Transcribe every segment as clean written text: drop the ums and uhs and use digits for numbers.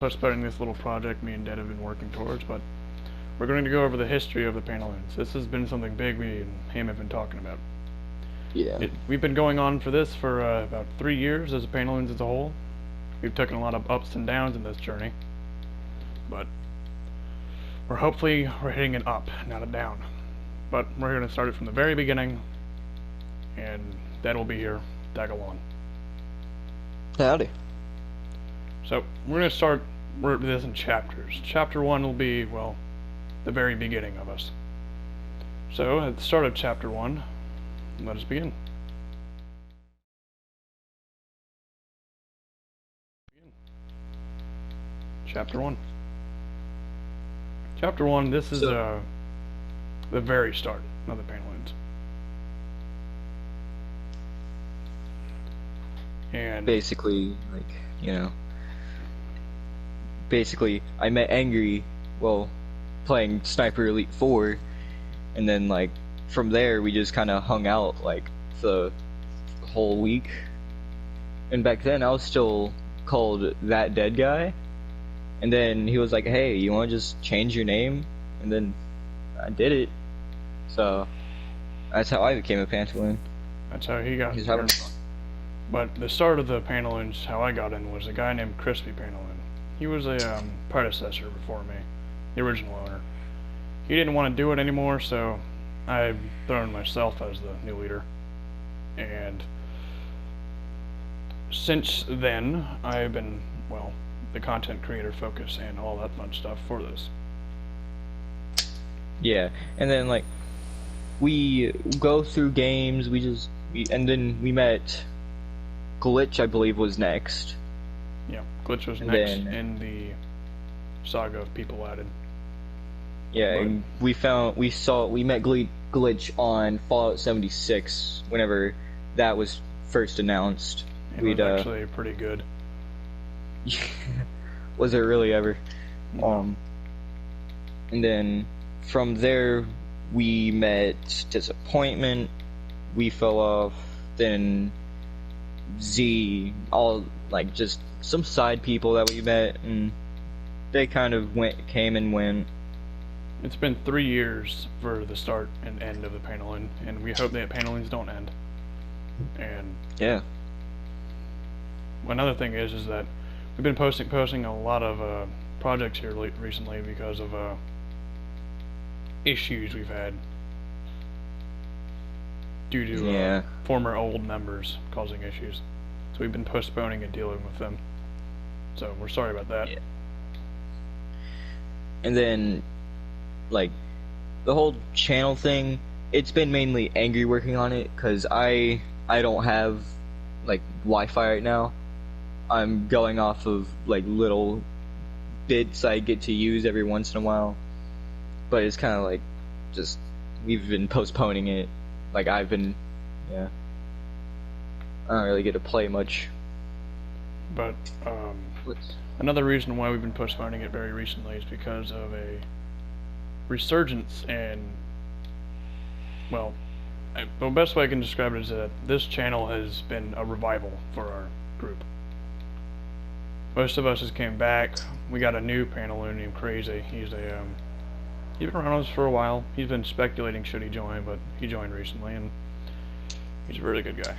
Postponing this little project me and Dad have been working towards, but we're going to go over the history of the Pantaloonians. This has been something big we and him have been talking about. Yeah. We've been going on for this for about 3 years as a Pantaloonians as a whole. We've taken a lot of ups and downs in this journey, but we're hitting an up, not a down. But we're going to start it from the very beginning, and Dad will be here. Tag along. Howdy. So we're going to start this in chapters. Chapter 1 will be, well, the very beginning of us. So at the start of chapter 1, let us begin. Chapter 1. Chapter 1, this is the very start of the Pantaloons. And basically, I met Angry, playing Sniper Elite 4, and then, from there, we just kind of hung out, the whole week. And back then, I was still called That Dead Guy, and then he was like, hey, you want to just change your name? And then I did it. So, that's how I became a Pantaloon. That's how he got He's here. having fun. But the start of the Pantaloons, how I got in, was a guy named Crispy Pantaloon. He was a predecessor before me, the original owner. He didn't want to do it anymore, so I've thrown myself as the new leader. And since then, I've been, the content creator focus and all that fun stuff for this. Yeah, and then, we go through games, and then we met Glitch, I believe, was next. Yeah, Glitch was next in the saga of people added. Yeah, and we met Glitch on Fallout 76 whenever that was first announced. It was actually pretty good. Was it really ever? Yeah. And then from there we met Disappointment, we fell off, then Z, all just some side people that we met, and they kind of came and went. It's been 3 years for the start and end of the Pantaloon, and we hope that Pantaloons don't end. And yeah, another thing is that we've been posting a lot of projects here recently because of issues we've had due to former old members causing issues. So we've been postponing and dealing with them. So we're sorry about that. Yeah. And then, the whole channel thing, it's been mainly Angry working on it, because I don't have, Wi-Fi right now. I'm going off of, little bits I get to use every once in a while. But it's kind of, we've been postponing it. I've been, I don't really get to play much. But, another reason why we've been postponing it very recently is because of a resurgence and, the best way I can describe it is that this channel has been a revival for our group. Most of us just came back. We got a new Pantaloon named Crazy. He's been around us for a while. He's been speculating should he join, but he joined recently, and he's a really good guy.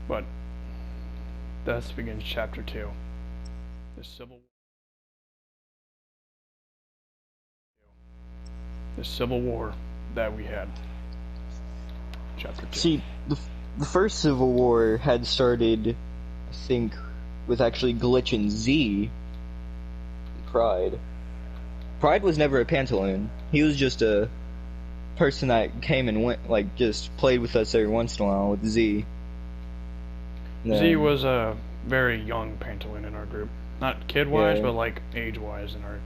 But thus begins chapter 2. The Civil War that we had. Chapter 2. See, the first Civil War had started, I think, with actually Glitch and Z. Pride. Pride was never a Pantaloon. He was just a person that came and went, just played with us every once in a while with Z. Z was a very young Pantaloon in our group. Not kid-wise, but age-wise in our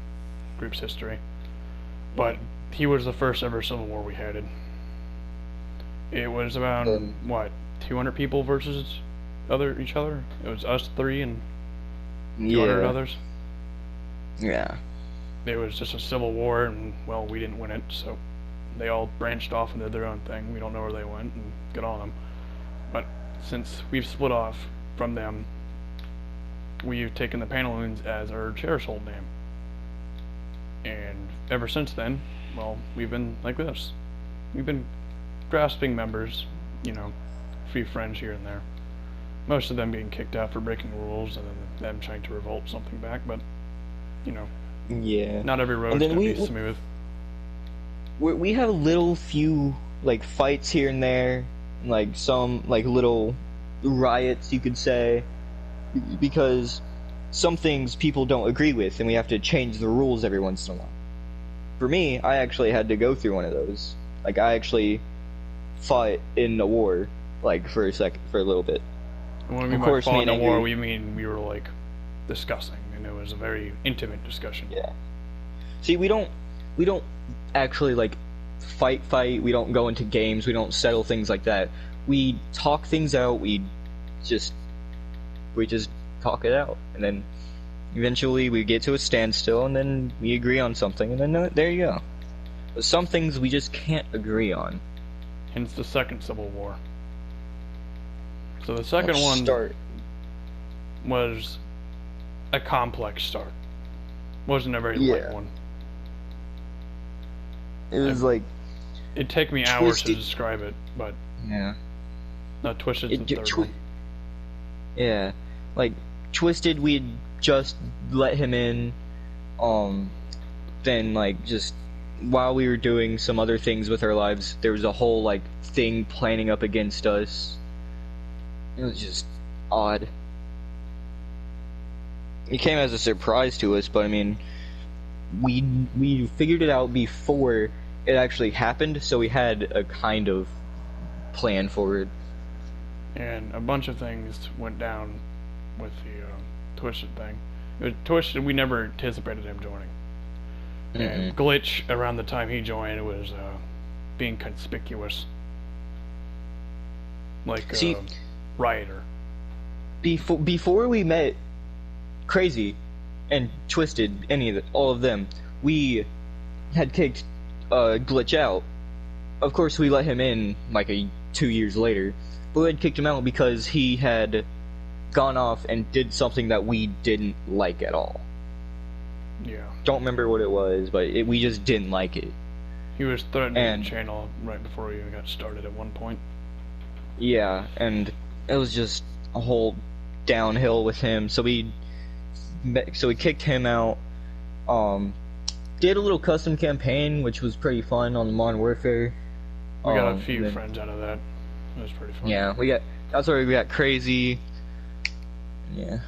group's history. But he was the first ever Civil War we had. It was about, 200 people versus each other? It was us 3 and 200 others? Yeah. It was just a civil war, and, we didn't win it, so they all branched off and did their own thing. We don't know where they went, and good on them. But since we've split off from them, we've taken the Pantaloonians as our cherished hold name. And ever since then, well, we've been like this. We've been grasping members, you know, a few friends here and there. Most of them being kicked out for breaking rules, and then them trying to revolt something back, but, you know, Yeah. not every road's gonna be smooth. We have little few, like, fights here and there, like, some, like, little riots, you could say, because some things people don't agree with, and we have to change the rules every once in a while. For me, I actually had to go through one of those. Like, I actually fought in a war, like, for a little bit. And when we mean by fought in a war, we mean we were, like, discussing, and it was a very intimate discussion. Yeah. See, we don't actually, like, fight, we don't go into games, we don't settle things like that. We talk things out, we just talk it out, and then eventually we get to a standstill, and then we agree on something, and then there you go. But some things we just can't agree on. Hence the Second Civil War. So the second one was a complex start. Wasn't a very light one. It was like... It'd take me hours to describe it, but... Yeah. No, Twisted's the third one. Yeah. Like, Twisted, we'd just let him in, then, like, just... While we were doing some other things with our lives, there was a whole, like, thing planning up against us. It was just odd. It came as a surprise to us, but I mean, we figured it out before it actually happened, so we had a kind of plan for it. And a bunch of things went down with the Twisted thing. It was Twisted, we never anticipated him joining. And Glitch, around the time he joined, was being conspicuous. Like a rioter. Before we met Crazy and Twisted, all of them, we had kicked Glitch out. Of course, we let him in like 2 years later, but we had kicked him out because he had gone off and did something that we didn't like at all. Yeah. Don't remember what it was, but we just didn't like it. He was threatening the channel right before we even got started at one point. Yeah, and it was just a whole downhill with him. So we kicked him out. Did a little custom campaign, which was pretty fun on Modern Warfare. We got a few friends out of that. It was pretty fun. Yeah, that's where we got Crazy. Yeah.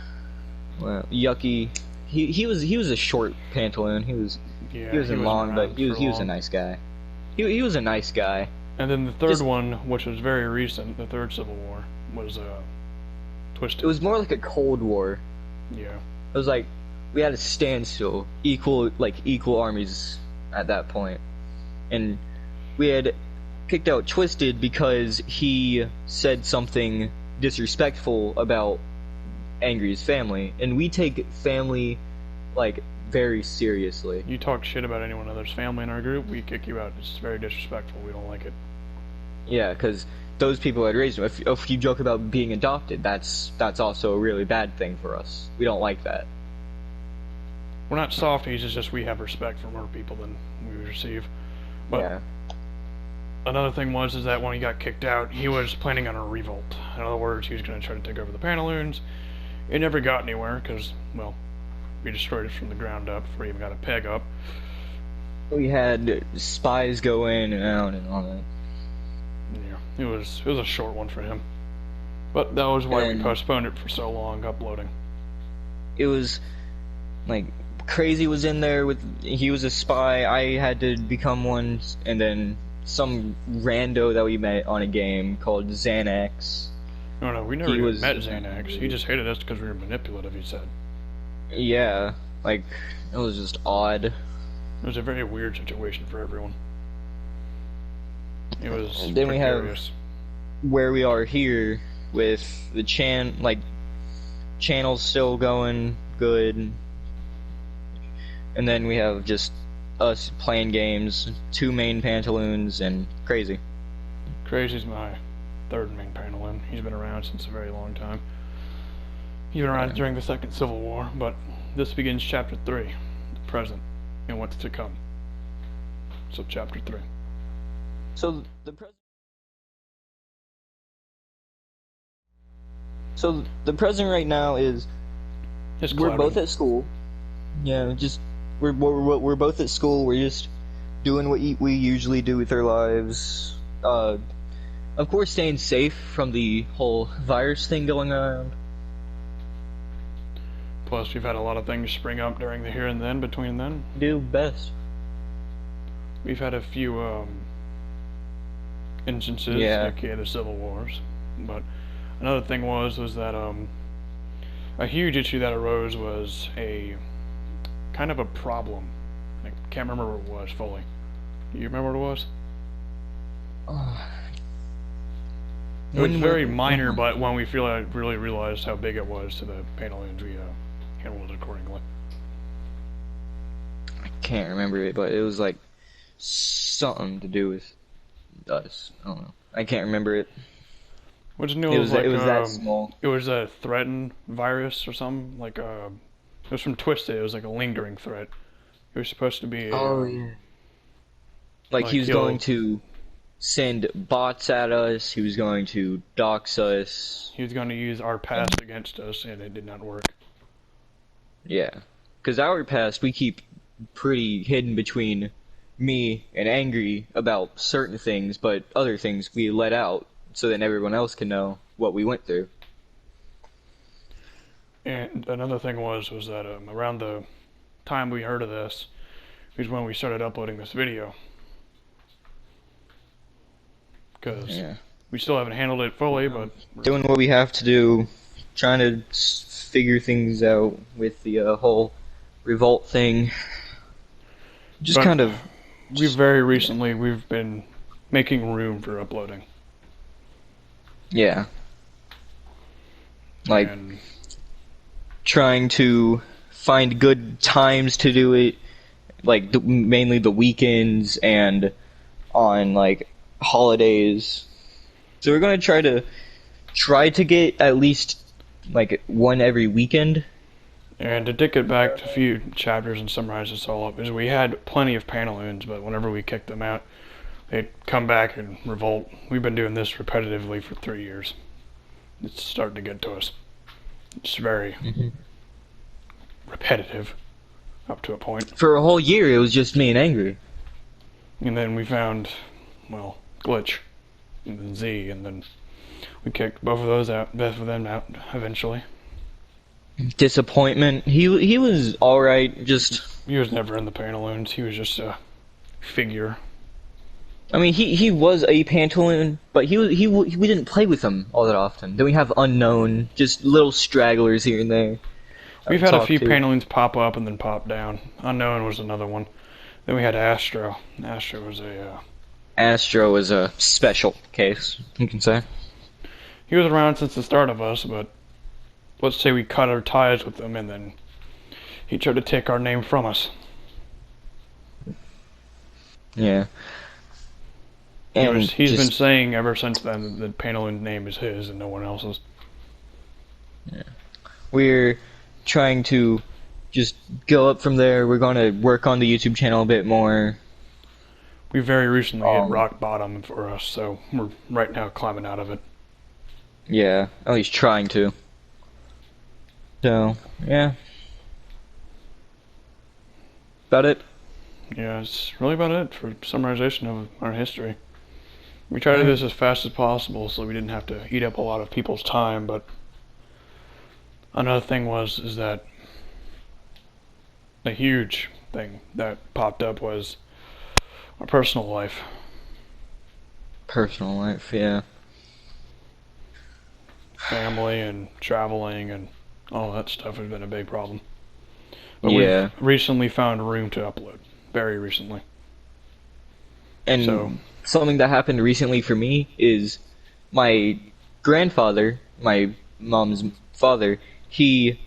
Well, Yucky. He was a short pantaloon. He wasn't long, but he was a nice guy. He was a nice guy. And then the third one, which was very recent, the third Civil War, was Twisted. It was more like a Cold War. Yeah. It was like we had a standstill, equal armies at that point, and we had kicked out Twisted because he said something disrespectful about Angry's family, and we take family like very seriously. You talk shit about anyone other's family in our group, we kick you out. It's very disrespectful. We don't like it. Yeah, because those people had raised him. If you joke about being adopted, that's also a really bad thing for us. We don't like that. We're not softies. It's just we have respect for more people than we receive. But yeah. Another thing is that when he got kicked out, he was planning on a revolt. In other words, he was going to try to take over the Pantaloons. It never got anywhere because, well, we destroyed it from the ground up before we even got a peg up. We had spies go in and out and all that. Yeah, it was a short one for him. But that was why we postponed it for so long, uploading. It was, like, Crazy was in there he was a spy, I had to become one, and then some rando that we met on a game called Xanax. No, we never even met Xanax. He just hated us because we were manipulative, he said. Yeah, like, it was just odd. It was a very weird situation for everyone. It was and then we have where we are here with the channel's still going good. And then we have just us playing games, 2 main Pantaloons, and Crazy. Crazy's my third main Pantaloon. He's been around since a very long time. even around during the Second Civil War, but this begins Chapter 3, the present, and what's to come. So, Chapter 3. So the present right now is It's we're clouded. both at school. Yeah, just we're both at school. We're just doing what we usually do with our lives. Of course, staying safe from the whole virus thing going around. Plus, we've had a lot of things spring up during the here and then, between then. Do best. We've had a few instances, Yeah. aka the Civil Wars. But another thing was that a huge issue that arose was a kind of a problem. I can't remember what it was fully. You remember what it was? It was very minor, but when we really realized how big it was to the Pantaloonians, we handled it accordingly. I can't remember it, but it was like something to do with us. I don't know. I can't remember it. Which knew It was like, it was that small. It was a threatened virus or something. Like it was from Twisted. It was like a lingering threat. It was supposed to be. Oh yeah. Like he was going to send bots at us. He was going to dox us. He was going to use our past against us, and it did not work. Yeah, because our past we keep pretty hidden between me and Angry about certain things, but other things we let out so that everyone else can know what we went through. And another thing was that around the time we heard of this was when we started uploading this video. Because we still haven't handled it fully, but we're doing what we have to do, trying to figure things out with the whole revolt thing. Just kind of. Very recently we've been making room for uploading. Yeah. Like and trying to find good times to do it, like mainly the weekends and on like holidays. So we're gonna try to get at least like one every weekend. And to dig it back to a few chapters and summarize this all up, is we had plenty of Pantaloons, but whenever we kicked them out, they'd come back and revolt. We've been doing this repetitively for 3 years. It's starting to get to us. It's very repetitive, up to a point. For a whole year, it was just me and Angry. And then we found, Glitch, and then Z, and then we kicked both of them out eventually. Disappointment. He was all right. Just he was never in the Pantaloons. He was just a figure. I mean, he was a Pantaloon, but we didn't play with him all that often. Then we have Unknown, just little stragglers here and there. We've had a few Pantaloons pop up and then pop down. Unknown was another one. Then we had Astro. Astro was a special case, you can say. He was around since the start of us, but let's say we cut our ties with him and then he tried to take our name from us. Yeah. And he's been saying ever since then that the Pantaloon name is his and no one else's. Yeah. We're trying to just go up from there. We're going to work on the YouTube channel a bit more. We very recently hit rock bottom for us, so we're right now climbing out of it. Yeah, at least trying to. So, yeah. About it. Yeah, it's really about it for summarization of our history. We tried to do this as fast as possible so we didn't have to eat up a lot of people's time, but another thing is that a huge thing that popped up was our personal life. Personal life, yeah. Family and traveling and all that stuff has been a big problem. But yeah. we've recently found room to upload. Very recently. And so, something that happened recently for me is my grandfather, my mom's father, he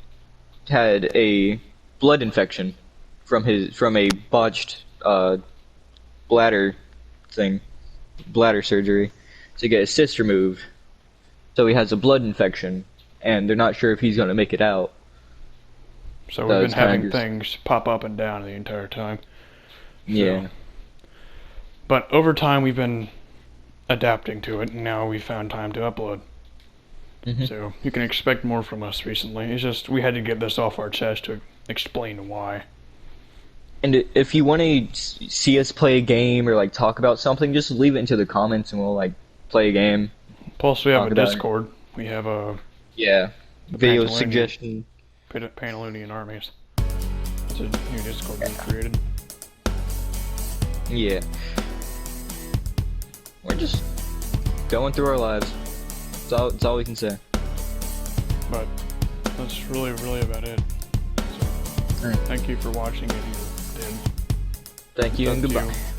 had a blood infection from a botched bladder surgery to get his cyst removed. So he has a blood infection, and they're not sure if he's gonna make it out. So So we've it's been having kinda just- things pop up and down the entire time. Yeah. But over time, we've been adapting to it, and now we found time to upload. Mhm. So you can expect more from us recently. It's just we had to get this off our chest to explain why. And if you want to see us play a game or like talk about something, just leave it into the comments and we'll like play a game. Plus, we have Talk a about it. Discord. We have a Yeah. The Video Pantaloonians. suggestion. Pantaloonian armies. It's a new Discord we created. Yeah. We're just going through our lives. That's all we can say. But that's really about it. So, Alright. thank you for watching if you did. Thank you and It's up to goodbye. you.